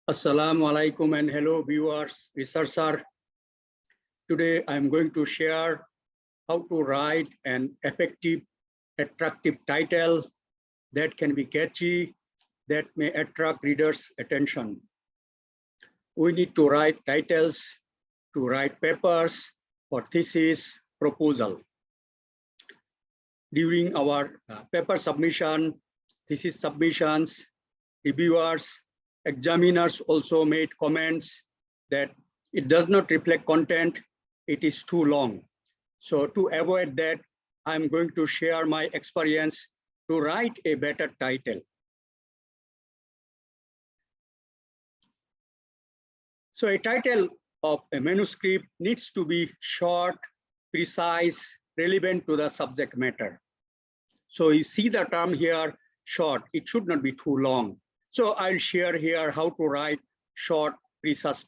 Assalamu alaikum and hello viewers, researcher. Today I'm going to share how to write an effective, attractive title that can be catchy, that may attract readers' attention. We need to write titles, to write papers for thesis proposal. During our paper submission, thesis submissions, reviewers, examiners also made comments that it does not reflect content, it is too long. So to avoid that, I'm going to share my experience to write a better title. So a title of a manuscript needs to be short, precise, relevant to the subject matter. So you see the term here, short, it should not be too long. So I'll share here how to write short, precise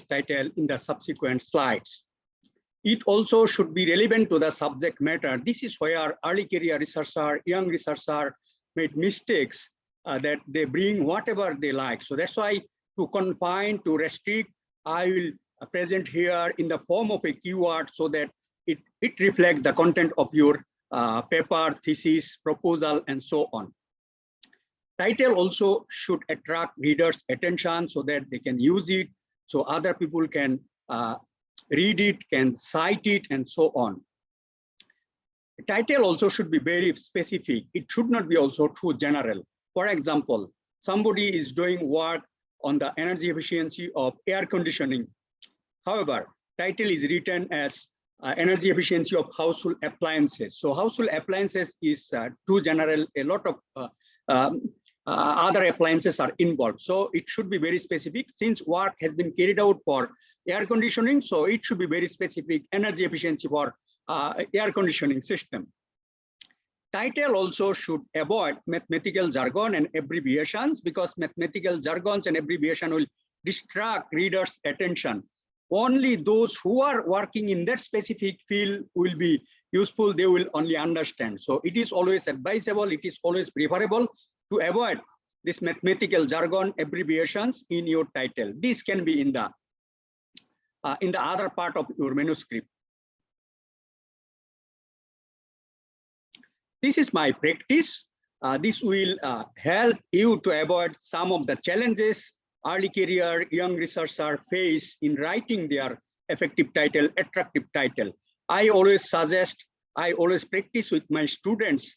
title in the subsequent slides. It also should be relevant to the subject matter. This is where early career researcher, young researcher made mistakes that they bring whatever they like. So that's why to confine, to restrict, I will present here in the form of a keyword so that it reflects the content of your paper, thesis, proposal, and so on. Title also should attract readers' attention so that they can use it, so other people can read it, can cite it, and so on. The title also should be very specific. It should not be also too general. For example, somebody is doing work on the energy efficiency of air conditioning. However, title is written as energy efficiency of household appliances. So household appliances is too general. A lot of other appliances are involved. So it should be very specific. Since work has been carried out for air conditioning, so it should be very specific energy efficiency for air conditioning system. Title also should avoid mathematical jargon and abbreviations because mathematical jargons and abbreviation will distract readers' attention. Only those who are working in that specific field will be useful, they will only understand. So it is always advisable, it is always preferable to avoid this mathematical jargon abbreviations in your title. This can be in the other part of your manuscript. This is my practice. This will help you to avoid some of the challenges early career young researchers face in writing their effective title, attractive title. I always suggest, I always practice with my students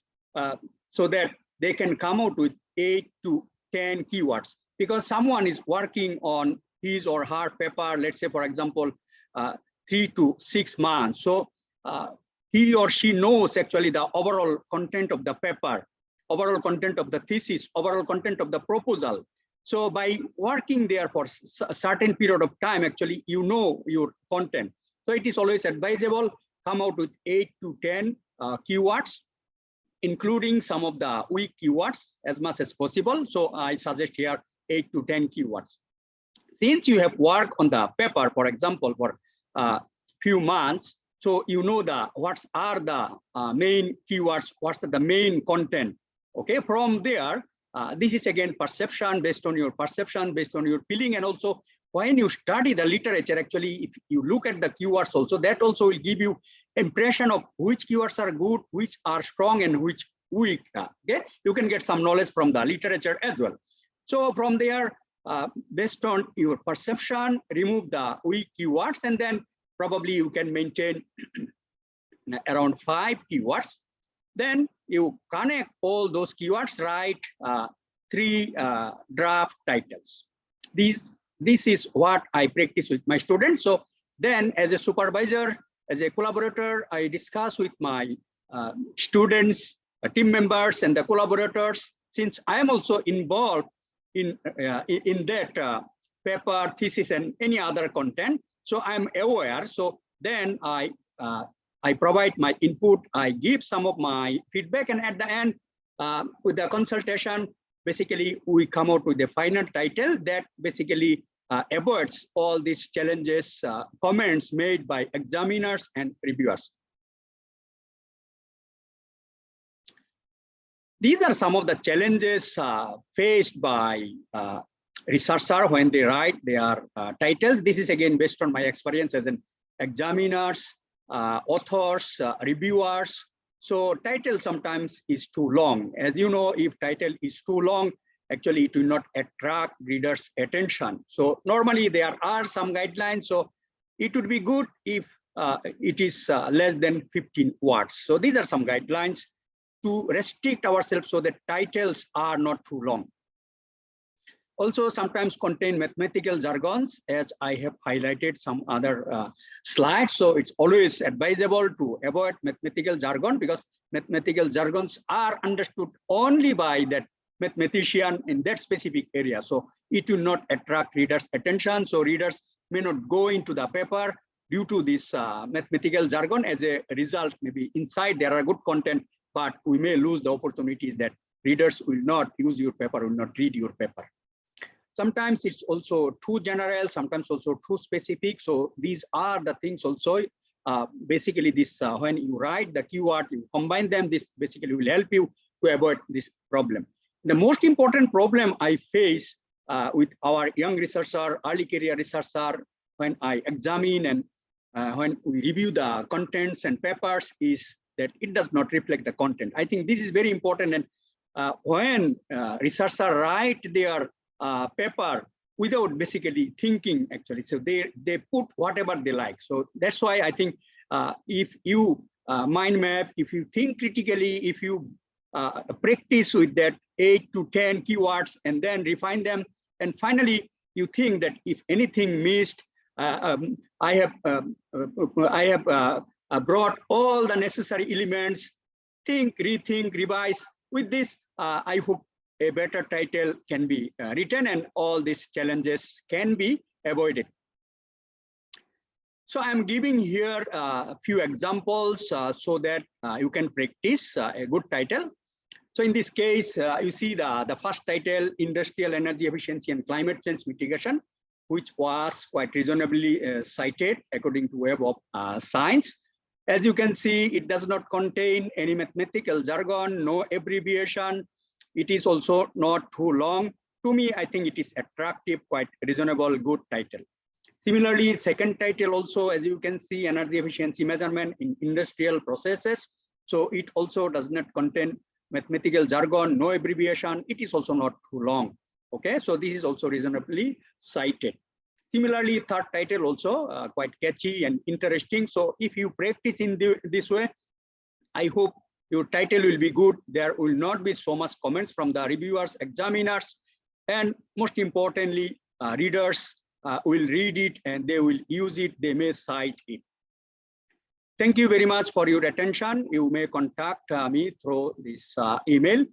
so that they can come out with 8 to 10 keywords, because someone is working on his or her paper, let's say, for example, 3 to 6 months. So he or she knows actually the overall content of the paper, overall content of the thesis, overall content of the proposal. So by working there for a certain period of time, actually, you know your content. So it is always advisable, come out with 8 to 10 keywords, including some of the weak keywords as much as possible. So I suggest here 8 to 10 keywords. Since you have worked on the paper, for example, for a few months, so you know what are the main keywords, what's the main content. Okay, from there, this is again perception, based on your perception, based on your feeling, and also when you study the literature, actually, if you look at the keywords also, that also will give you impression of which keywords are good, which are strong, and which weak. Okay, you can get some knowledge from the literature as well. So from there, based on your perception, remove the weak keywords, and then probably you can maintain around 5 keywords. Then you connect all those keywords, write 3 draft titles. This is what I practice with my students. So then as a supervisor, as a collaborator, I discuss with my students, team members, and the collaborators, since I am also involved in that paper, thesis, and any other content. So I'm aware. So then I provide my input, I give some of my feedback, and at the end, with the consultation, basically we come out with the final title that basically avoids all these challenges, comments made by examiners and reviewers. These are some of the challenges faced by researcher when they write their titles. This is again based on my experience as an examiners, authors, reviewers. So title sometimes is too long. As you know, if title is too long, actually it will not attract readers' attention. So normally there are some guidelines. So it would be good if it is less than 15 words. So these are some guidelines to restrict ourselves so that titles are not too long. Also sometimes contain mathematical jargons, as I have highlighted some other slides. So it's always advisable to avoid mathematical jargon, because mathematical jargons are understood only by that mathematician in that specific area. So it will not attract readers' attention. So readers may not go into the paper due to this mathematical jargon. As a result, maybe inside there are good content, but we may lose the opportunities that readers will not use your paper, will not read your paper. Sometimes it's also too general, sometimes also too specific. So these are the things also. Basically, this when you write the keyword, you combine them. This basically will help you to avoid this problem. The most important problem I face with our young researcher, early career researcher, when I examine and when we review the contents and papers, is that it does not reflect the content. I think this is very important. And when researchers write their paper without basically thinking, actually, so they put whatever they like. So that's why I think if you mind map, if you think critically, if you practice with that 8 to 10 keywords and then refine them, and finally you think that if anything missed, I have brought all the necessary elements, think, rethink, revise. With this, I hope a better title can be written and all these challenges can be avoided. So I'm giving here a few examples so that you can practice a good title. So in this case, you see the first title, Industrial Energy Efficiency and Climate Change Mitigation, which was quite reasonably cited according to Web of Science. As you can see, it does not contain any mathematical jargon, no abbreviation. It is also not too long. To me, I think it is attractive, quite reasonable, good title. Similarly, second title also, as you can see, Energy Efficiency Measurement in Industrial Processes. So it also does not contain mathematical jargon, no abbreviation. It is also not too long. Okay, so this is also reasonably cited. Similarly, third title also quite catchy and interesting. So if you practice in this way, I hope your title will be good. There will not be so much comments from the reviewers, examiners, and most importantly, readers will read it and they will use it. They may cite it. Thank you very much for your attention. You may contact me through this email.